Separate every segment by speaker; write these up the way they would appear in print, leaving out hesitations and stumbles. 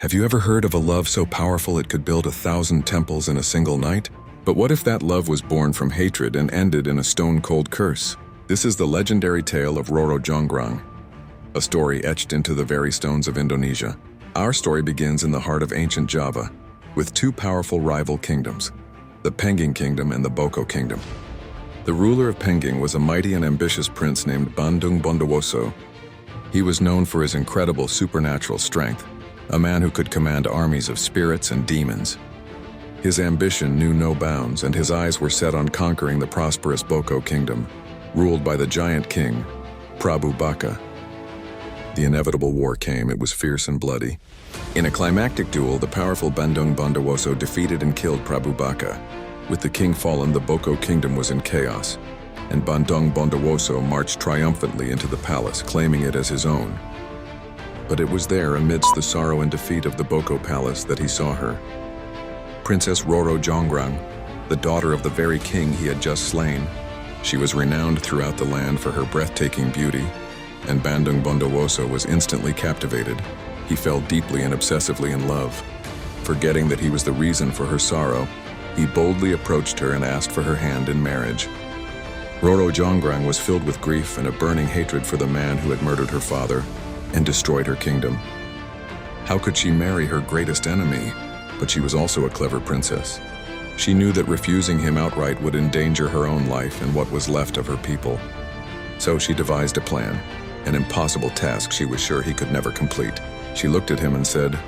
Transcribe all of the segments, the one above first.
Speaker 1: Have you ever heard of a love so powerful it could build 1,000 temples in a single night? But what if that love was born from hatred and ended in a stone-cold curse? This is the legendary tale of Roro jonggrang, a story etched into the very stones of Indonesia. Our story begins in the heart of ancient Java, with two powerful rival kingdoms, the Pengging Kingdom and the Boko Kingdom. The ruler of Pengging was a mighty and ambitious prince named Bandung Bondowoso. He was known for his incredible supernatural strength, a man who could command armies of spirits and demons. His ambition knew no bounds, and his eyes were set on conquering the prosperous Boko Kingdom, ruled by the giant king, Prabu Baka. The inevitable war came. It was fierce and bloody. In a climactic duel, the powerful Bandung Bondowoso defeated and killed Prabu Baka. With the king fallen, the Boko Kingdom was in chaos, and Bandung Bondowoso marched triumphantly into the palace, claiming it as his own. But it was there, amidst the sorrow and defeat of the Boko palace, that he saw her. Princess Roro jonggrang, the daughter of the very king he had just slain. She was renowned throughout the land for her breathtaking beauty, and Bandung Bondowoso was instantly captivated. He fell deeply and obsessively in love. Forgetting that he was the reason for her sorrow, he boldly approached her and asked for her hand in marriage. Roro jonggrang was filled with grief and a burning hatred for the man who had murdered her father and destroyed her kingdom. How could she marry her greatest enemy? But she was also a clever princess. She knew that refusing him outright would endanger her own life and what was left of her people. So she devised a plan, an impossible task she was sure he could never complete. She looked at him and said,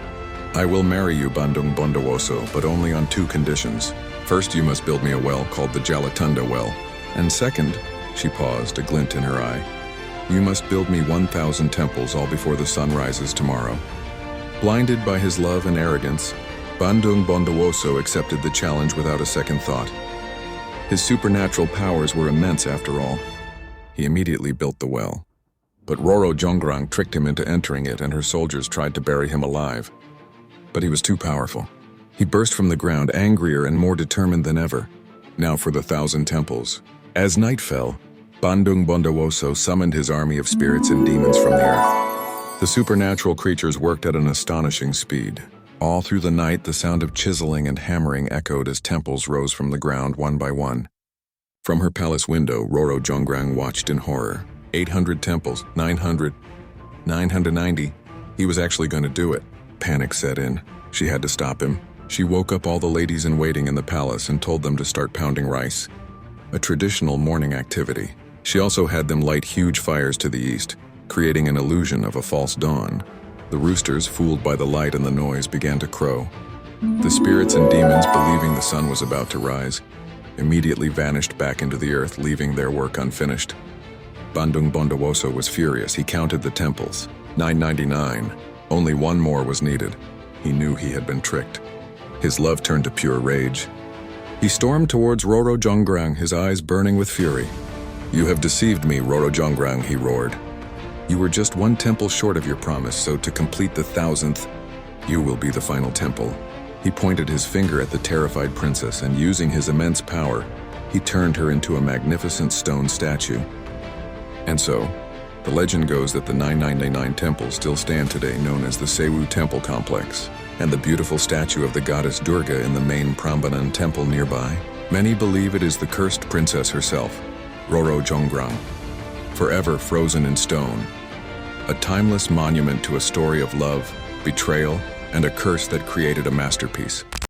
Speaker 1: "I will marry you, Bandung Bondowoso, but only on two conditions. First, you must build me a well called the Jalatunda well. And second," she paused, a glint in her eye, "you must build me 1,000 temples all before the sun rises tomorrow." Blinded by his love and arrogance, Bandung Bondowoso accepted the challenge without a second thought. His supernatural powers were immense after all. He immediately built the well. But Roro jonggrang tricked him into entering it, and her soldiers tried to bury him alive. But he was too powerful. He burst from the ground, angrier and more determined than ever. Now for the 1,000 temples. As night fell, Bandung Bondowoso summoned his army of spirits and demons from the earth. The supernatural creatures worked at an astonishing speed. All through the night, the sound of chiseling and hammering echoed as temples rose from the ground one by one. From her palace window, Roro jonggrang watched in horror. 800 temples, 900, 990. He was actually going to do it. Panic set in. She had to stop him. She woke up all the ladies in waiting in the palace and told them to start pounding rice, a traditional morning activity. She also had them light huge fires to the east, creating an illusion of a false dawn. The roosters, fooled by the light and the noise, began to crow. The spirits and demons, believing the sun was about to rise, immediately vanished back into the earth, leaving their work unfinished. Bandung Bondowoso was furious. He counted the temples. 999. Only one more was needed. He knew he had been tricked. His love turned to pure rage. He stormed towards Roro jonggrang, his eyes burning with fury. "You have deceived me, Roro jonggrang," he roared. "You were just one temple short of your promise, so to complete the 1,000th, you will be the final temple." He pointed his finger at the terrified princess, and using his immense power, he turned her into a magnificent stone statue. And so, the legend goes that the 999 temples still stand today, known as the Sewu Temple Complex, and the beautiful statue of the goddess Durga in the main Prambanan temple nearby. Many believe it is the cursed princess herself, Roro jonggrang, forever frozen in stone, a timeless monument to a story of love, betrayal, and a curse that created a masterpiece.